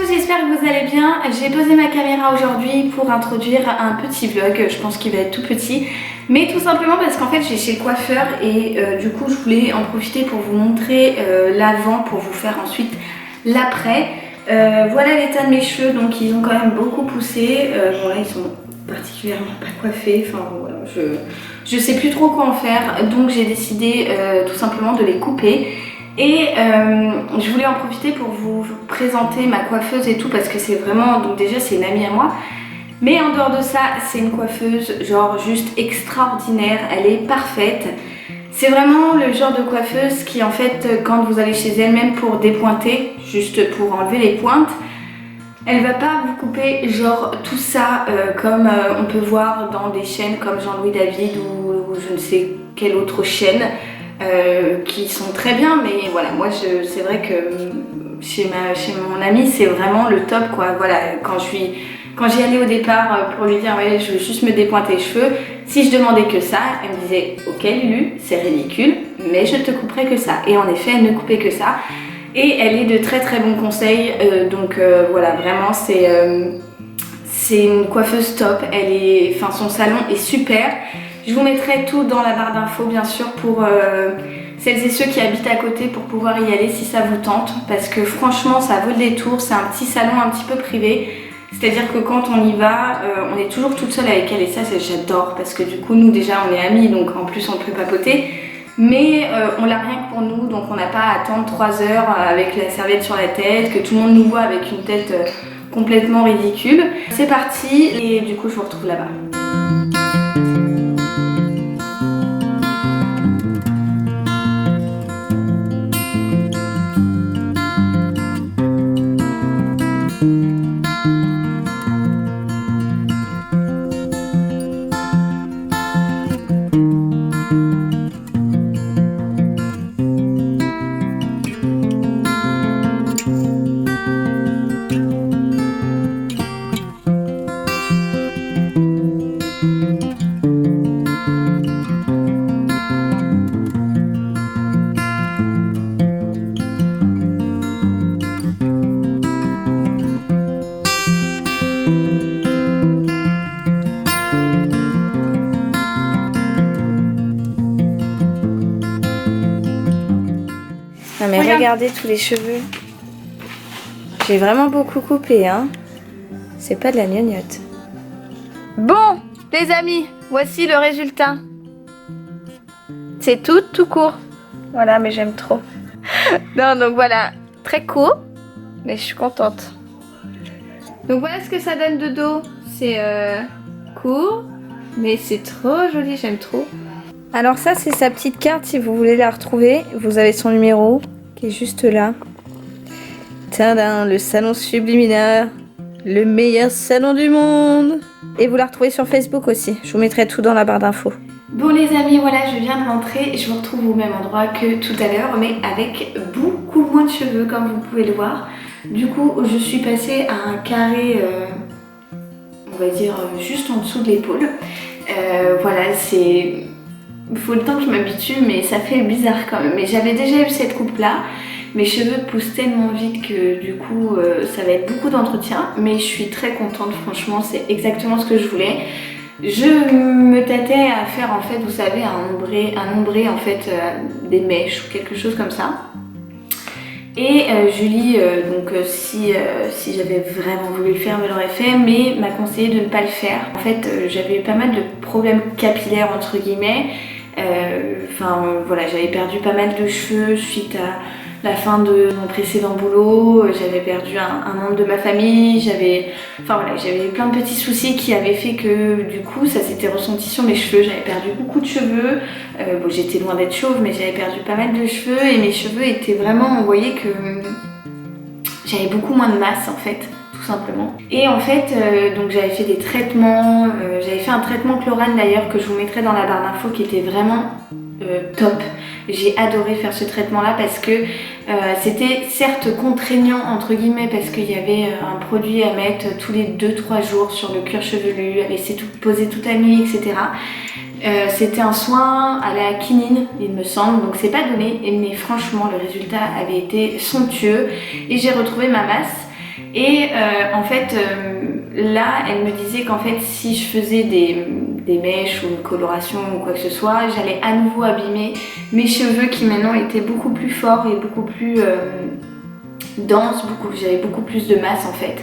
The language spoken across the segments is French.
j'espère que vous allez bien. J'ai posé ma caméra aujourd'hui pour introduire un petit vlog, je pense qu'il va être tout petit, mais tout simplement parce qu'en fait j'ai chez le coiffeur et du coup je voulais en profiter pour vous montrer l'avant pour vous faire ensuite l'après. Voilà l'état de mes cheveux, donc ils ont quand même beaucoup poussé. Bon là ils sont particulièrement pas coiffés, enfin voilà, je sais plus trop quoi en faire, donc j'ai décidé tout simplement de les couper. Et je voulais en profiter pour vous présenter ma coiffeuse et tout parce que c'est vraiment, donc déjà c'est une amie à moi, mais en dehors de ça c'est une coiffeuse genre juste extraordinaire, elle est parfaite. C'est vraiment le genre de coiffeuse qui en fait quand vous allez chez elle, même pour dépointer, juste pour enlever les pointes, elle va pas vous couper genre tout ça comme on peut voir dans des chaînes comme Jean-Louis David ou je ne sais quelle autre chaîne. Qui sont très bien, mais voilà, moi c'est vrai que chez mon amie c'est vraiment le top quoi. Voilà, quand j'y allais au départ pour lui dire ouais je veux juste me dépointer les cheveux, si je demandais que ça, elle me disait ok Lulu c'est ridicule mais je te couperai que ça, et en effet elle ne coupait que ça et elle est de très très bons conseils, donc voilà, vraiment c'est une coiffeuse top, enfin son salon est super. Je vous mettrai tout dans la barre d'infos bien sûr pour celles et ceux qui habitent à côté pour pouvoir y aller si ça vous tente, parce que franchement ça vaut le détour, c'est un petit salon un petit peu privé, c'est-à-dire que quand on y va, on est toujours toute seule avec elle et ça j'adore parce que du coup nous déjà on est amis donc en plus on peut papoter, mais on l'a rien que pour nous donc on n'a pas à attendre 3 heures avec la serviette sur la tête, que tout le monde nous voit avec une tête complètement ridicule. C'est parti et du coup je vous retrouve là-bas. Non mais regardez tous les cheveux. J'ai vraiment beaucoup coupé hein. C'est pas de la gnognotte. Bon les amis, voici le résultat. C'est tout court. Voilà, mais j'aime trop. Non donc voilà, très court, mais je suis contente. Donc voilà ce que ça donne de dos. C'est court, mais c'est trop joli, j'aime trop. Alors ça c'est sa petite carte si vous voulez la retrouver. Vous avez son numéro qui est juste là. Tadam, le salon subliminaire, le meilleur salon du monde. Et vous la retrouvez sur Facebook aussi. Je vous mettrai tout dans la barre d'infos. Bon les amis, voilà je viens de rentrer et je vous retrouve au même endroit que tout à l'heure, mais avec beaucoup moins de cheveux comme vous pouvez le voir. Du coup je suis passée à un carré, on va dire juste en dessous de l'épaule. Voilà, c'est... Il faut le temps que je m'habitue, mais ça fait bizarre quand même. Mais j'avais déjà eu cette coupe là. Mes cheveux poussent tellement vite que du coup ça va être beaucoup d'entretien. Mais je suis très contente, franchement c'est exactement ce que je voulais. Je me tâtais à faire en fait, vous savez, un ombré en fait, des mèches ou quelque chose comme ça. Et Julie, donc si j'avais vraiment voulu le faire, me l'aurait fait, mais m'a conseillé de ne pas le faire. En fait j'avais eu pas mal de problèmes capillaires entre guillemets. Enfin voilà, j'avais perdu pas mal de cheveux suite à la fin de mon précédent boulot, j'avais perdu un membre de ma famille, j'avais plein de petits soucis qui avaient fait que du coup ça s'était ressenti sur mes cheveux, j'avais perdu beaucoup de cheveux, bon j'étais loin d'être chauve mais j'avais perdu pas mal de cheveux et mes cheveux étaient vraiment, on voyait que j'avais beaucoup moins de masse en fait, tout simplement. Et en fait donc j'avais fait des traitements, j'avais fait un traitement Chlorane d'ailleurs que je vous mettrai dans la barre d'infos qui était vraiment top. J'ai adoré faire ce traitement là parce que c'était certes contraignant entre guillemets parce qu'il y avait un produit à mettre tous les 2-3 jours sur le cuir chevelu, à laisser poser toute la nuit, etc. C'était un soin à la quinine il me semble, donc c'est pas donné, mais franchement le résultat avait été somptueux et j'ai retrouvé ma masse. Et en fait là elle me disait qu'en fait si je faisais des mèches ou une coloration ou quoi que ce soit, j'allais à nouveau abîmer mes cheveux qui maintenant étaient beaucoup plus forts et beaucoup plus denses, j'avais beaucoup plus de masse en fait.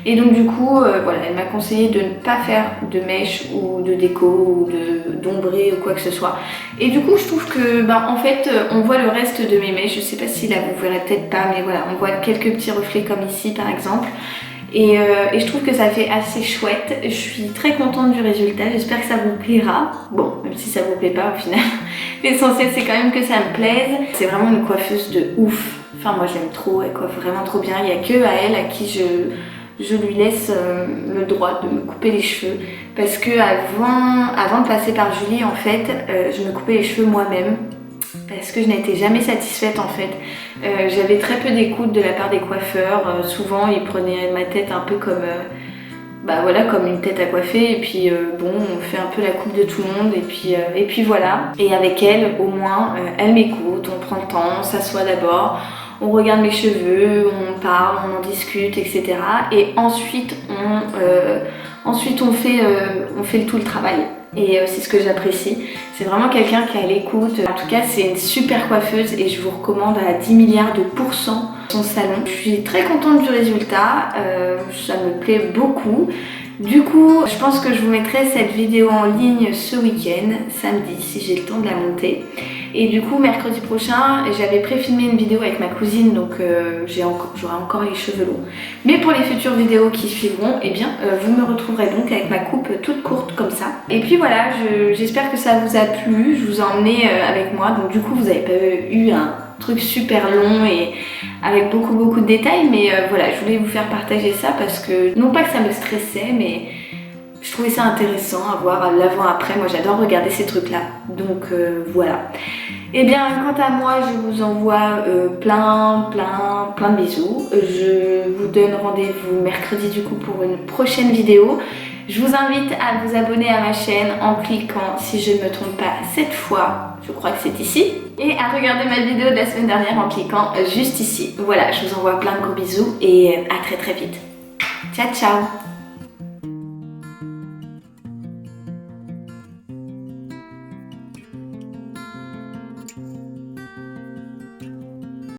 Et donc du coup, voilà, elle m'a conseillé de ne pas faire de mèches ou de déco ou d'ombré ou quoi que ce soit. Et du coup, je trouve que, en fait, on voit le reste de mes mèches. Je sais pas si là vous verrez peut-être pas, mais voilà, on voit quelques petits reflets comme ici par exemple. Et je trouve que ça fait assez chouette. Je suis très contente du résultat, j'espère que ça vous plaira. Bon, même si ça vous plaît pas au final. L'essentiel c'est quand même que ça me plaise. C'est vraiment une coiffeuse de ouf. Enfin moi je l'aime trop, elle coiffe vraiment trop bien. Il n'y a que à elle à qui je lui laisse le droit de me couper les cheveux. Parce que avant de passer par Julie en fait, je me coupais les cheveux moi-même. Parce que je n'étais jamais satisfaite en fait. J'avais très peu d'écoute de la part des coiffeurs. Souvent ils prenaient ma tête un peu comme voilà, comme une tête à coiffer. Et puis bon, on fait un peu la coupe de tout le monde. Et puis voilà. Et avec elle, au moins, elle m'écoute, on prend le temps, on s'assoit d'abord. On regarde mes cheveux, on parle, on en discute, etc. Et ensuite on fait tout le travail. Et c'est ce que j'apprécie. C'est vraiment quelqu'un qui a l'écoute. En tout cas, c'est une super coiffeuse et je vous recommande à 10 milliards de pourcents son salon. Je suis très contente du résultat. Ça me plaît beaucoup. Du coup, je pense que je vous mettrai cette vidéo en ligne ce week-end, samedi, si j'ai le temps de la monter. Et du coup, mercredi prochain, j'avais préfilmé une vidéo avec ma cousine, donc j'aurai encore les cheveux longs. Mais pour les futures vidéos qui suivront, eh bien, vous me retrouverez donc avec ma coupe toute courte comme ça. Et puis voilà, j'espère que ça vous a plu. Je vous ai emmené avec moi, donc du coup, vous n'avez pas eu un truc super long et avec beaucoup de détails, mais voilà, je voulais vous faire partager ça parce que, non pas que ça me stressait, mais je trouvais ça intéressant à voir l'avant-après. Moi j'adore regarder ces trucs là, donc voilà. Et bien quant à moi, je vous envoie plein de bisous. Je vous donne rendez-vous mercredi du coup pour une prochaine vidéo. Je vous invite à vous abonner à ma chaîne en cliquant, si je ne me trompe pas, cette fois, je crois que c'est ici, et à regarder ma vidéo de la semaine dernière en cliquant juste ici. Voilà, je vous envoie plein de gros bisous et à très vite. Ciao ciao.